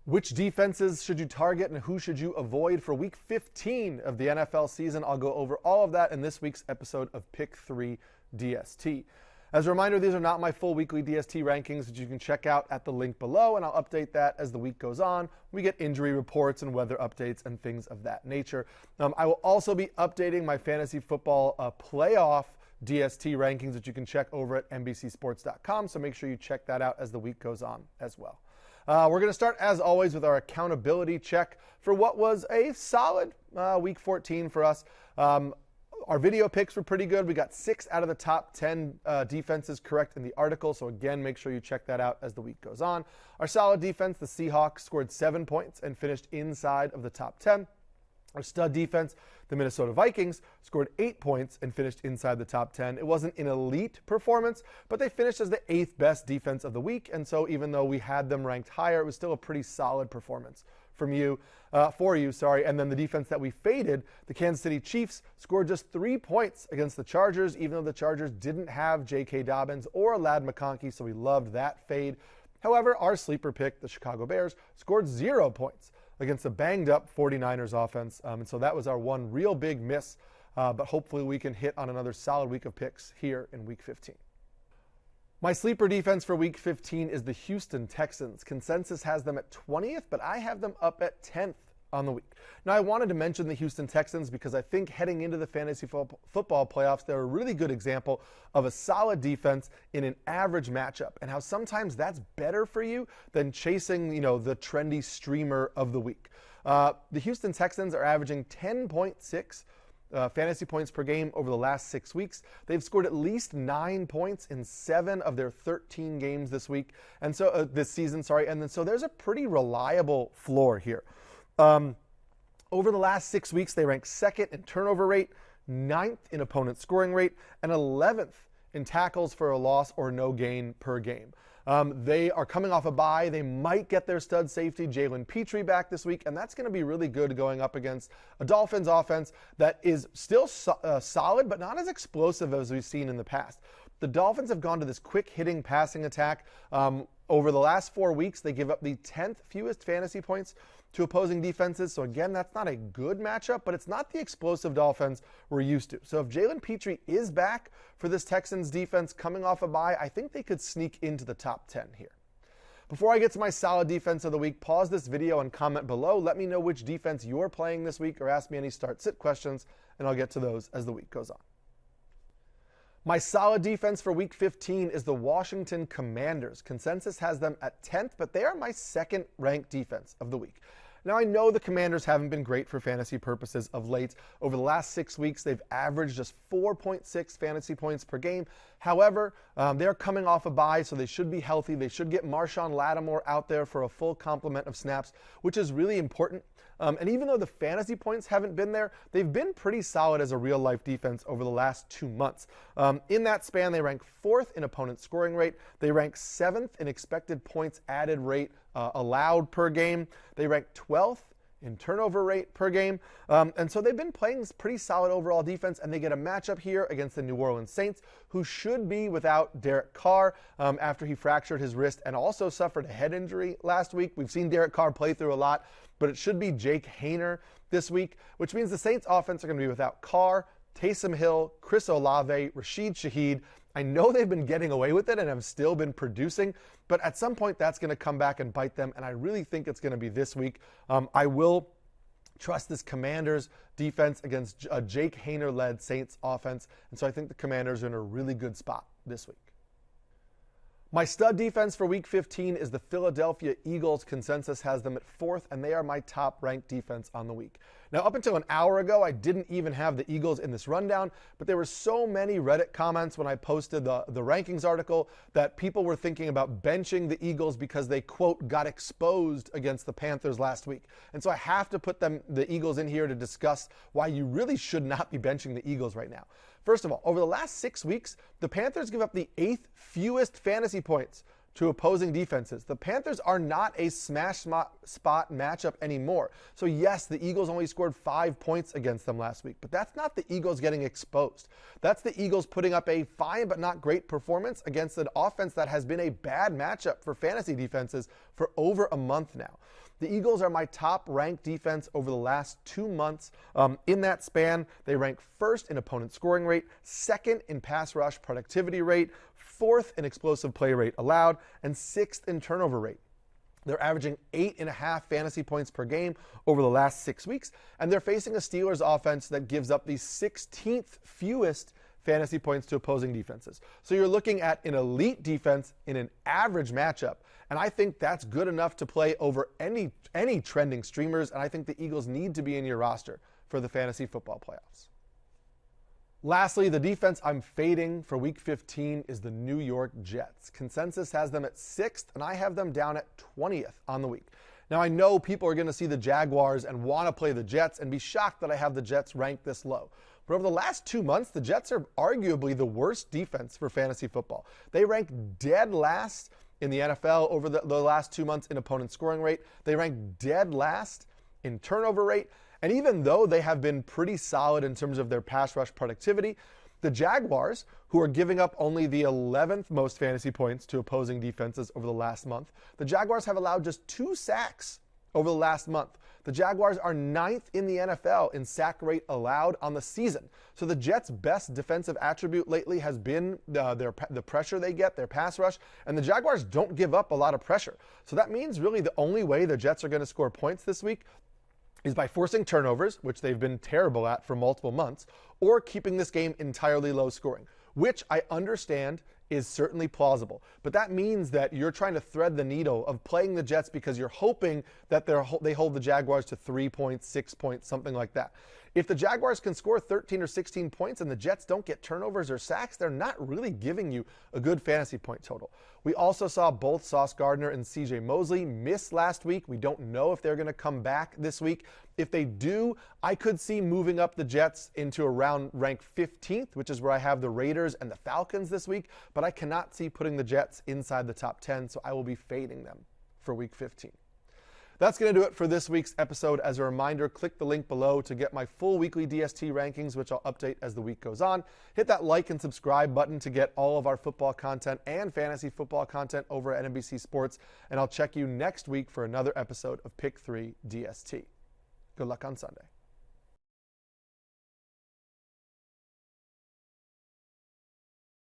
Which defenses should you target and who should you avoid for Week 15 of the NFL season? I'll go over all of that in this week's episode of Pick 3 DST. As a reminder, these are not my full weekly DST rankings that you can check out at the link below, and I'll update that as the week goes on. We get injury reports and weather updates and things of that nature. I will also be updating my fantasy football playoff DST rankings that you can check over at NBCSports.com, so make sure you check that out as the week goes on as well. We're going to start, as always, with our accountability check for what was a solid Week 14 for us. Our video picks were pretty good. We got 6 out of the top 10 defenses correct in the article, so again, make sure you check that out as the week goes on. Our solid defense, the Seahawks, scored 7 points and finished inside of the top 10. Our stud defense, the Minnesota Vikings, scored 8 points and finished inside the top 10. It wasn't an elite performance, but they finished as the 8th best defense of the week, and so even though we had them ranked higher, it was still a pretty solid performance for you. And then the defense that we faded, the Kansas City Chiefs, scored just 3 points against the Chargers, even though the Chargers didn't have J.K. Dobbins or Ladd McConkey, so we loved that fade. However, our sleeper pick, the Chicago Bears, scored 0 points against the banged-up 49ers offense, and so that was our one real big miss, but hopefully we can hit on another solid week of picks here in Week 15. My sleeper defense for Week 15 is the Houston Texans. Consensus has them at 20th, but I have them up at 10th on the week. Now, I wanted to mention the Houston Texans because I think heading into the fantasy football playoffs, they're a really good example of a solid defense in an average matchup and how sometimes that's better for you than chasing, the trendy streamer of the week. The Houston Texans are averaging 10.6 fantasy points per game over the last 6 weeks. They've scored at least 9 points in 7 of their 13 games this season. And so there's a pretty reliable floor here. Over the last 6 weeks, they rank 2nd in turnover rate, 9th in opponent scoring rate, and 11th in tackles for a loss or no gain per game. They are coming off a bye. They might get their stud safety, Jalen Petrie, back this week, and that's going to be really good going up against a Dolphins offense that is still solid, but not as explosive as we've seen in the past. The Dolphins have gone to this quick-hitting passing attack. Over the last 4 weeks, they give up the 10th fewest fantasy points to opposing defenses. So again, that's not a good matchup, but it's not the explosive Dolphins we're used to. So if Jalen Petrie is back for this Texans defense coming off a bye, I think they could sneak into the top 10 here. Before I get to my solid defense of the week, pause this video and comment below. Let me know which defense you're playing this week or ask me any start-sit questions, and I'll get to those as the week goes on. My solid defense for Week 15 is the Washington Commanders. Consensus has them at 10th, but they are my 2nd ranked defense of the week. Now, I know the Commanders haven't been great for fantasy purposes of late. Over the last 6 weeks, they've averaged just 4.6 fantasy points per game. However, they're coming off a bye, so they should be healthy. They should get Marshawn Lattimore out there for a full complement of snaps, which is really important. And even though the fantasy points haven't been there, they've been pretty solid as a real-life defense over the last 2 months. In that span, they rank 4th in opponent scoring rate. They rank 7th in expected points added rate allowed per game. They rank 12th in turnover rate per game. And so they've been playing pretty solid overall defense, and they get a matchup here against the New Orleans Saints, who should be without Derek Carr after he fractured his wrist and also suffered a head injury last week. We've seen Derek Carr play through a lot, but it should be Jake Haener this week, which means the Saints offense are going to be without Carr, Taysom Hill, Chris Olave, Rashid Shaheed. I know they've been getting away with it and have still been producing, but at some point that's going to come back and bite them, and I really think it's going to be this week. I will trust this Commanders defense against a Jake Haener-led Saints offense, and so I think the Commanders are in a really good spot this week. My stud defense for Week 15 is the Philadelphia Eagles. Consensus has them at 4th, and they are my top-ranked defense on the week. Now, up until an hour ago, I didn't even have the Eagles in this rundown, but there were so many Reddit comments when I posted the rankings article that people were thinking about benching the Eagles because they, quote, got exposed against the Panthers last week. And so I have to put the Eagles in here to discuss why you really should not be benching the Eagles right now. First of all, over the last 6 weeks, the Panthers give up the 8th fewest fantasy points to opposing defenses. The Panthers are not a smash spot matchup anymore. So yes, the Eagles only scored 5 points against them last week, but that's not the Eagles getting exposed. That's the Eagles putting up a fine but not great performance against an offense that has been a bad matchup for fantasy defenses for over a month now. The Eagles are my top-ranked defense over the last 2 months. In that span, they rank first in opponent scoring rate, second in pass rush productivity rate, fourth in explosive play rate allowed, and sixth in turnover rate. They're averaging 8.5 fantasy points per game over the last 6 weeks, and they're facing a Steelers offense that gives up the 16th fewest fantasy points to opposing defenses. So you're looking at an elite defense in an average matchup, and I think that's good enough to play over any trending streamers, and I think the Eagles need to be in your roster for the fantasy football playoffs. Lastly, the defense I'm fading for Week 15 is the New York Jets. Consensus has them at 6th, and I have them down at 20th on the week. Now, I know people are going to see the Jaguars and want to play the Jets and be shocked that I have the Jets ranked this low. But over the last 2 months, the Jets are arguably the worst defense for fantasy football. They rank dead last in the NFL over the last 2 months in opponent scoring rate. They rank dead last in turnover rate. And even though they have been pretty solid in terms of their pass rush productivity, the Jaguars, who are giving up only the 11th most fantasy points to opposing defenses over the last month, the Jaguars have allowed just 2 sacks over the last month. The Jaguars are 9th in the NFL in sack rate allowed on the season. So the Jets' best defensive attribute lately has been the pressure they get, their pass rush, and the Jaguars don't give up a lot of pressure. So that means really the only way the Jets are going to score points this week is by forcing turnovers, which they've been terrible at for multiple months, or keeping this game entirely low scoring, which I understand is certainly plausible. But that means that you're trying to thread the needle of playing the Jets because you're hoping that they hold the Jaguars to 3 points, 6 points, something like that. If the Jaguars can score 13 or 16 points and the Jets don't get turnovers or sacks, they're not really giving you a good fantasy point total. We also saw both Sauce Gardner and CJ Mosley miss last week. We don't know if they're going to come back this week. If they do, I could see moving up the Jets into around rank 15th, which is where I have the Raiders and the Falcons this week, but I cannot see putting the Jets inside the top 10, so I will be fading them for Week 15. That's going to do it for this week's episode. As a reminder, click the link below to get my full weekly DST rankings, which I'll update as the week goes on. Hit that like and subscribe button to get all of our football content and fantasy football content over at NBC Sports, and I'll check you next week for another episode of Pick 3 DST. Good luck on Sunday.